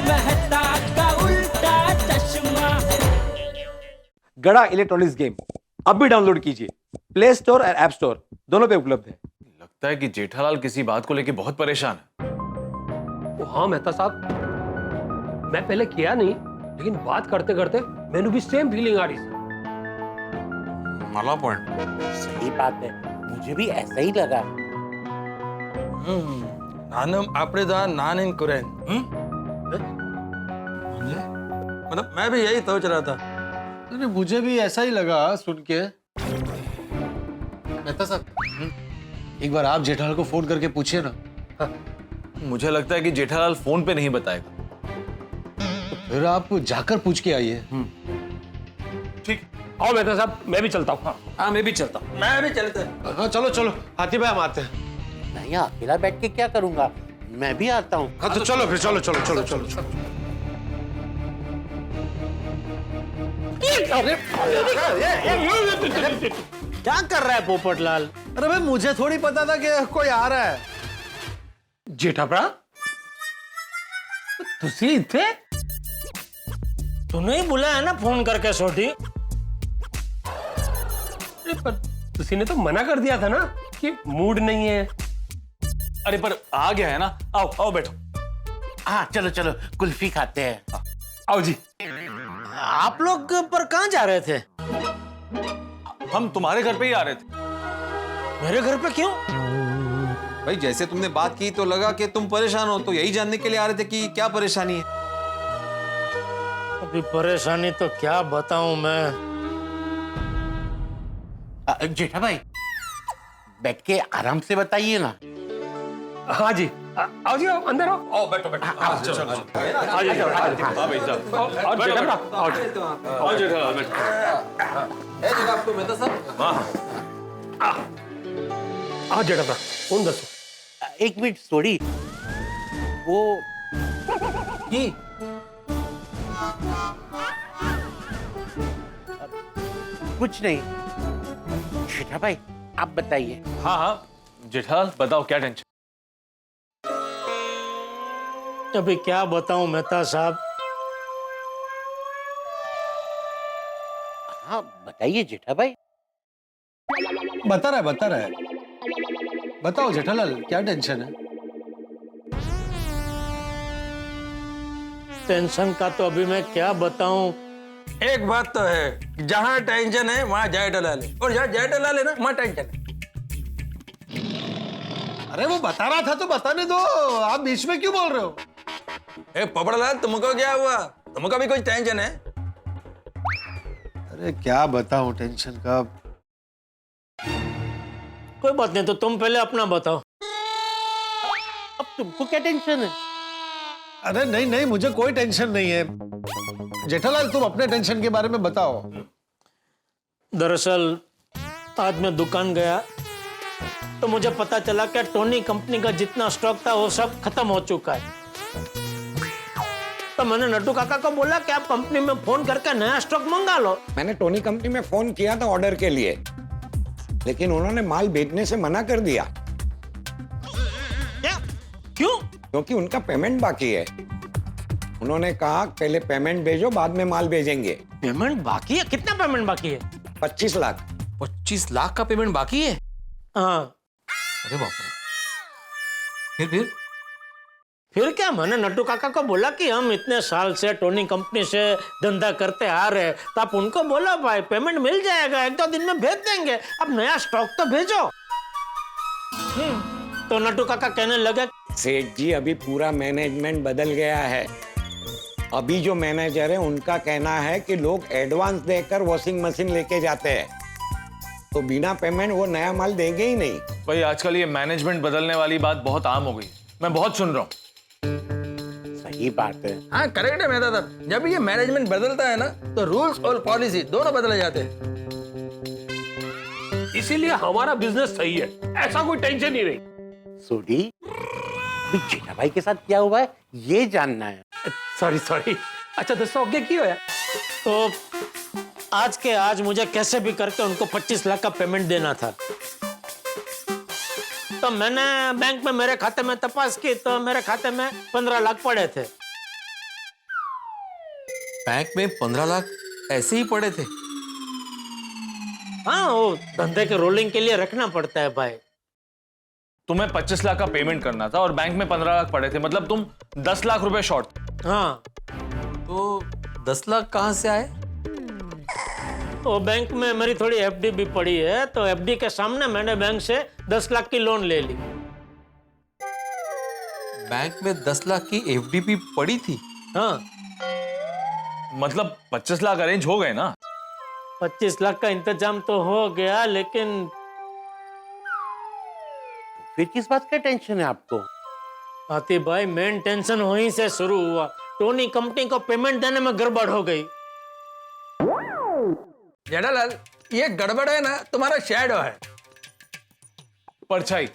मेहता का उल्टा चश्मा। गड़ा इलेक्ट्रॉनिक्स गेम अभी डाउनलोड कीजिए, प्ले स्टोर और ऐप स्टोर दोनों पे उपलब्ध है। लगता है कि जेठालाल किसी बात को लेकर बहुत परेशान है। हाँ मेहता साहब, मैं पहले किया नहीं, लेकिन बात करते करते मैंने भी सेम फीलिंग आ रही थी। मला पॉइंट सही बात है, मुझे भी ऐसा ही लगा। नानम आपने दा नान इन कुरैन। मतलब मैं भी यही सोच रहा था। अरे मुझे भी ऐसा ही लगा सुन के। मेहता साहब, एक बार आप जेठालाल को फोन करके पूछिए ना। मुझे लगता है कि जेठालाल फोन पे नहीं बताएगा। तो फिर आप जाकर पूछ के आइए। ठीक, आओ मेहता साहब, मैं भी चलता हूँ। हाँ मैं भी चलता हूँ। मैं भी चलता है। हाँ चलो चलो, हाथी भाई हम आते हैं। मैं यहाँ अकेला बैठ के क्या करूंगा, मैं भी आता हूँ। हाँ तो चलो फिर, चलो चलो चलो चलो चलो। क्या कर रहा है पोपटलाल? अरे भाई मुझे थोड़ी पता था कि कोई आ रहा है। जेठा भरा, तुसी इत्थे? तूने ही बुलाया ना फोन करके सोटी। अरे पर तुसी ने तो मना कर दिया था ना कि मूड नहीं है। अरे पर आ गया है ना, आओ आओ बैठो। हाँ चलो चलो, कुल्फी खाते हैं। आओ जी। आप लोग पर कहाँ जा रहे थे? हम तुम्हारे घर पे ही आ रहे थे। मेरे घर पे क्यों? भाई जैसे तुमने बात की तो लगा कि तुम परेशान हो, तो यही जानने के लिए आ रहे थे कि क्या परेशानी है। अभी परेशानी तो क्या बताऊं मैं। जेठा भाई, बैठ के आराम से बताइए ना। हाँ जी, आओ जी, आओ अंदर आओ। आओ बैठो बैठो। आओ जेठा भरा, आओ जेठालाल बैठो। आओ जेठा भरा, कौन दसो? एक मिनट सॉरी, वो की कुछ नहीं। जेठा भाई आप बताइए। हाँ हाँ जेठालाल बताओ, क्या टेंशन? अभी क्या बताऊं मेहता साहब। हाँ बताइए जेठा भाई। बता रहा है। बताओ जेठालाल, क्या टेंशन है? टेंशन का तो अभी मैं क्या बताऊं। एक बात तो है, जहाँ टेंशन है वहाँ जेठालाल है, और जहाँ जेठालाल है ना वहाँ टेंशन है। अरे वो बता रहा था तो बताने दो, आप बीच में क्यों बोल रहे हो? ए पोपटलाल, तुमको क्या हुआ? तुमको भी कुछ टेंशन है? अरे क्या बताऊं टेंशन का। कोई बात नहीं, तो तुम पहले अपना बताओ। अब तुमको क्या टेंशन है? अरे नहीं, मुझे कोई टेंशन नहीं है। जेठालाल तुम अपने टेंशन के बारे में बताओ। दरअसल आज मैं दुकान गया तो मुझे पता चला कि टोनी कंपनी का जितना स्टॉक था वो सब खत्म हो चुका है। तो मैंने नट्टू काका को बोला कि आप कंपनी में फोन करके नया स्टॉक मंगा लो। मैंने टोनी कंपनी में फोन किया था ऑर्डर के लिए, लेकिन उन्होंने माल भेजने से मना कर दिया। क्या? क्यों? क्योंकि उनका पेमेंट बाकी है। उन्होंने कहा पहले पेमेंट भेजो, बाद में माल भेजेंगे। पेमेंट बाकी है? कितना पेमेंट बाकी है? 25 लाख। 25 लाख का पेमेंट बाकी है? हाँ। अरे बाप रे। फिर क्या, मैंने नट्टू काका को बोला कि हम इतने साल से टोनी कंपनी से धंधा करते आ रहे हैं, तो आप उनको बोलो भाई पेमेंट मिल जाएगा, 1-2 दिन में भेज देंगे, अब नया स्टॉक तो भेजो। तो नट्टू काका कहने लगे, सेठ जी अभी पूरा मैनेजमेंट बदल गया है। अभी जो मैनेजर है उनका कहना है कि लोग एडवांस देकर वॉशिंग मशीन लेके जाते हैं, तो बिना पेमेंट वो नया माल देंगे ही नहीं। भाई आजकल ये मैनेजमेंट बदलने वाली बात बहुत आम हो गई, मैं बहुत सुन रहा हूँ। सही बात है। हाँ करेक्ट है मेहता साहब, जब ये मैनेजमेंट बदलता है ना तो रूल्स और पॉलिसी दोनों बदल जाते हैं। इसीलिए हमारा बिजनेस सही है, ऐसा कोई टेंशन ही नहीं। सोडी, अभी जेठा भाई के साथ क्या हुआ है ये जानना है। सॉरी। अच्छा दसो आगे की होया? तो आज के आज मुझे कैसे भी करके उनको 25 लाख का पेमेंट देना था। तो मैंने बैंक में मेरे खाते में तपास की तो मेरे खाते में 15 लाख पड़े थे। बैंक में 15 लाख ऐसे ही पड़े थे? हाँ, वो धंधे के रोलिंग के लिए रखना पड़ता है भाई। तुम्हें 25 लाख का पेमेंट करना था और बैंक में 15 लाख पड़े थे, मतलब तुम 10 लाख रुपए शॉर्ट। हाँ, तो 10 लाख कहाँ से आए? वो बैंक में मेरी थोड़ी एफडी भी पड़ी है, तो एफडी के सामने मैंने बैंक से 10 लाख की लोन ले ली। बैंक में 10 लाख की एफडी भी पड़ी थी? हाँ, मतलब 25 लाख अरेंज हो गए ना? 25 लाख का इंतजाम तो हो गया, लेकिन फिर किस बात का टेंशन है आपको? आतिफ भाई, मेन टेंशन वहीं से शुरू हुआ। टोनी कंपनी को पेमेंट देने में गड़बड़ हो गई। जेठालाल, ये गड़बड़ है ना तुम्हारा शैडो है। परछाई।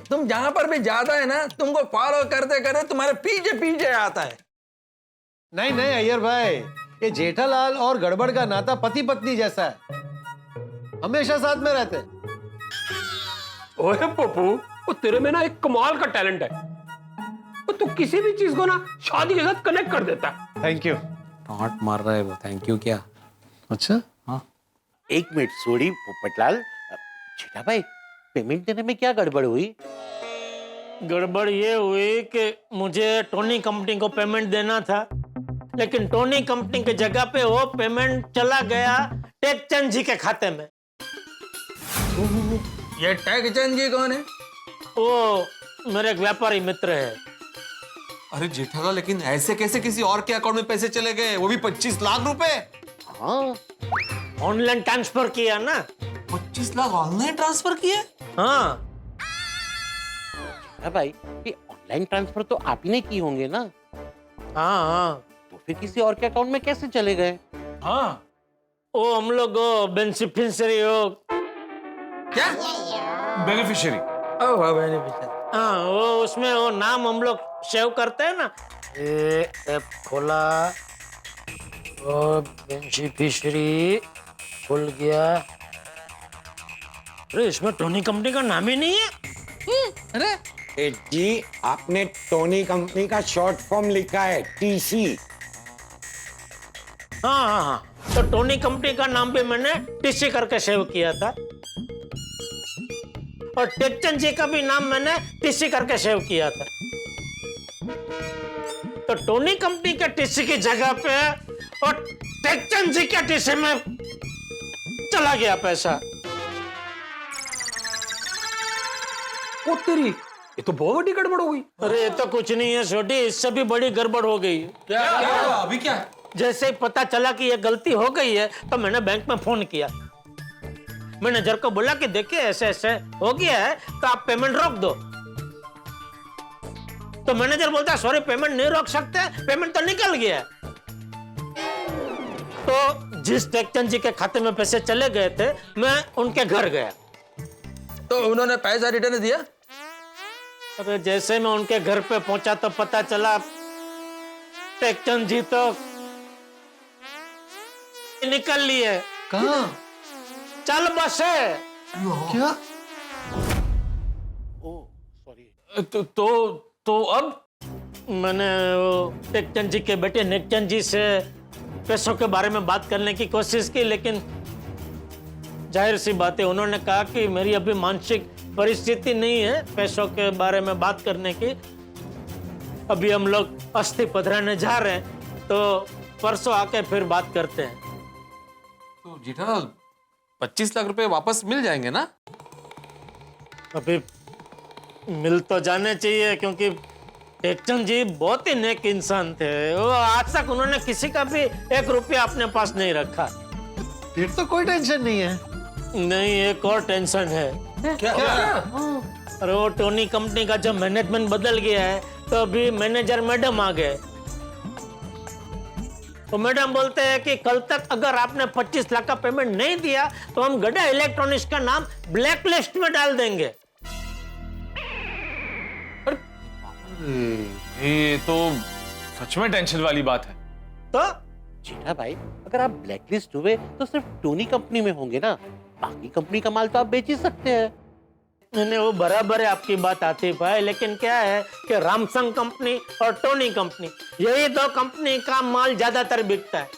तुम जहां पर भी जाता है ना, तुमको फॉलो करते करते तुम्हारे पीछे पीछे आता है। नहीं नहीं अय्यर भाई, ये जेठालाल और गड़बड़ का नाता पति पत्नी जैसा है, हमेशा साथ में रहते हैं। ओए पप्पू, वो तेरे में ना एक कमाल का टैलेंट है। वो तू किसी भी चीज को ना शादी के साथ कनेक्ट कर देता है। Thank you. डांट मार रहा है वो, थैंक यू क्या? अच्छा, एक मिनट, सॉरी पोपटलाल। जेठा भाई, पेमेंट देने में क्या गड़बड़ हुई? गड़बड़ ये हुई कि मुझे टोनी कंपनी को पेमेंट देना था, लेकिन टोनी कंपनी की जगह पे वो पेमेंट चला गया टेकचंद जी के खाते में। ये टेकचंद जी कौन है? वो मेरे एक व्यापारी मित्र है। अरे जेठालाल, लेकिन ऐसे कैसे किसी और के अकाउंट में पैसे चले गए, वो भी 25 लाख रुपए? हाँ, ऑनलाइन ट्रांसफर किया ना। 25 लाख ऑनलाइन ट्रांसफर किए? हाँ, जेठा भाई, ये ऑनलाइन ट्रांसफर तो आप ही ने की होंगे ना? हाँ, हाँ। तो फिर किसी और के अकाउंट में कैसे चले गए? हाँ, वो हम लोग बेनिफिशियरी हो। क्या? बेनिफिशियरी। ओह, बेनिफिशियरी। हाँ, वो उसमें वो नाम हम लोग सेव करते हैं ना। ऐप खोला, वो बेनिफिशियरी खुल गया। अरे इसमें टोनी कंपनी का नाम ही नहीं है। अरे जी, आपने टोनी कंपनी का शॉर्ट फॉर्म लिखा है, टीसी। हाँ हाँ हाँ, तो टोनी कंपनी का नाम भी मैंने टीसी करके सेव किया था, और टेकचंद जी का भी नाम मैंने टीसी करके सेव किया था। तो टोनी कंपनी के टीसी की जगह पे और टेकचंद जी के टीसी में चला गया पैसा। ओ तेरी, ये तो बहुत बड़ी गड़बड़ हो गई। अरे ये तो कुछ नहीं है छोटी, इससे भी बड़ी गड़बड़ हो गई। क्या अभी क्या? जैसे ही पता चला कि ये गलती हो गई है, तो मैंने बैंक में फोन किया। मैनेजर को बोला कि देखिए ऐसे ऐसे हो गया है, तो आप पेमेंट रोक दो। तो मैनेजर बोलता सॉरी, पेमेंट नहीं रोक सकते, पेमेंट तो निकल गया। तो जिस टेकचंद जी के खाते में पैसे चले गए थे, मैं उनके घर गया। तो उन्होंने पैसा रिटर्न दिया? अरे जैसे मैं उनके घर पे पहुंचा तो पता चला टेकचंद जी तो निकल लिए। कहाँ? चल बस है। क्या? तो अब मैंने वो टेकचंद जी के बेटे नेकचंद जी से पैसों के बारे में बात करने की कोशिश की, लेकिन जाहिर सी बात है, उन्होंने कहा कि मेरी अभी मानसिक परिस्थिति नहीं है पैसों के बारे में बात करने की। अभी हम लोग अस्थि पधराने जा रहे हैं, तो परसों आके फिर बात करते हैं। तो जेठालाल, 25 लाख रुपए वापस मिल जाएंगे ना? अभी मिल तो जाने चाहिए, क्योंकि टेकचंद जी बहुत ही नेक इंसान थे। वो आज तक उन्होंने किसी का भी 1 रुपया अपने पास नहीं रखा। फिर तो कोई टेंशन नहीं है। नहीं, एक और टेंशन है। क्या? अरे वो टोनी कंपनी का जब मैनेजमेंट बदल गया है, तो अभी मैनेजर मैडम आ गए। तो मैडम बोलते हैं कि कल तक अगर आपने 25 लाख का पेमेंट नहीं दिया, तो हम गड्ढा इलेक्ट्रॉनिक्स का नाम ब्लैक लिस्ट में डाल देंगे। ये तो सच में टेंशन वाली बात है। तो जेठा भाई, अगर आप ब्लैकलिस्ट हुए तो सिर्फ टोनी कंपनी में होंगे ना, बाकी कंपनी का माल तो आप बेच ही सकते हैं। नहीं वो बराबर है आपकी बात आतिफ भाई, लेकिन क्या है कि रामसंग कंपनी और टोनी कंपनी यही दो कंपनी का माल ज्यादातर बिकता है।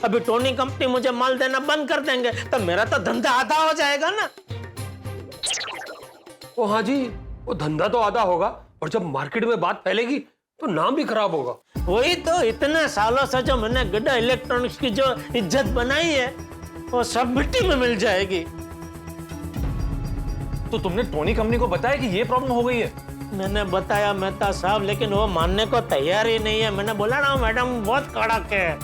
अभी टोनी कंपनी मुझे माल देना बंद कर देंगे तो मेरा तो धंधा आधा हो जाएगा ना। ओ हाँ जी, वो धंधा तो आधा होगा और जब मार्केट में बात फैलेगी तो नाम भी खराब होगा। वही तो, इतने सालों से जो मैंने गड्ढा इलेक्ट्रॉनिक्स की जो इज्जत बनाई है वो सब मिट्टी में मिल जाएगी। तो तुमने टोनी कंपनी को बताया कि ये प्रॉब्लम हो गई है? मैंने बताया मेहता साहब, लेकिन वो मानने को तैयार ही नहीं है। मैंने बोला ना मैडम बहुत कड़क है,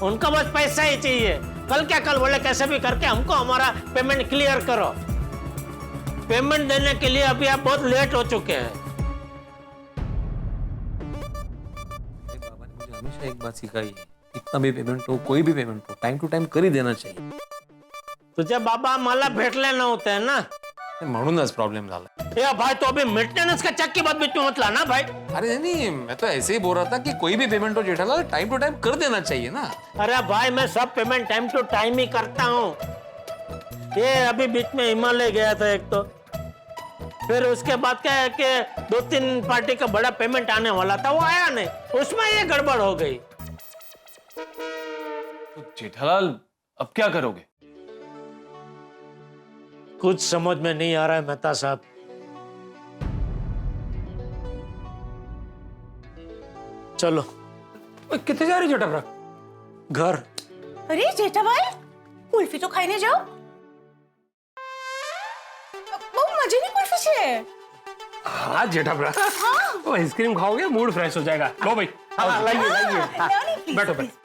उनको बस पैसा ही चाहिए। कल क्या कल बोले कैसे भी करके हमको हमारा पेमेंट क्लियर करो। पेमेंट देने के लिए अभी आप बहुत लेट हो चुके हैं। बाबा ने मुझे हमेशा एक बात सिखाई है, कितना भी पेमेंट हो, कोई भी पेमेंट हो, टाइम टू टाइम कर ही देना चाहिए. तुझे बाबा मला भेटले नव्हते ना, म्हणूनच प्रॉब्लेम झाला. ए भाई तो अभी मेंटेनेंस का चक्की बात बीच में मत लाना भाई. अरे नहीं, मैं तो ऐसे ही बोल रहा था कि कोई भी पेमेंट हो जेठालाल, टाइम टू टाइम कर देना चाहिए ना. अरे भाई मैं सब पेमेंट टाइम टू टाइम ही करता हूँ. ये अभी बीच में हिमालय गया था एक, तो फिर उसके बाद क्या है कि 2-3 पार्टी का बड़ा पेमेंट आने वाला था, वो आया नहीं, उसमें ये गड़बड़ हो गई. तो जेठालाल अब क्या करोगे? कुछ समझ में नहीं आ रहा है मेहता साहब. चलो. कितने जा रही जटाभरा? घर. अरे जेठा भाई कुल्फी तो खाई जाओ. બહુ મજાની कुल्फी છે. हाँ जेठाभरा, वो आइसक्रीम खाओगे मूड फ्रेश हो जाएगा. लो भाई, लाइए बैठो बैठो.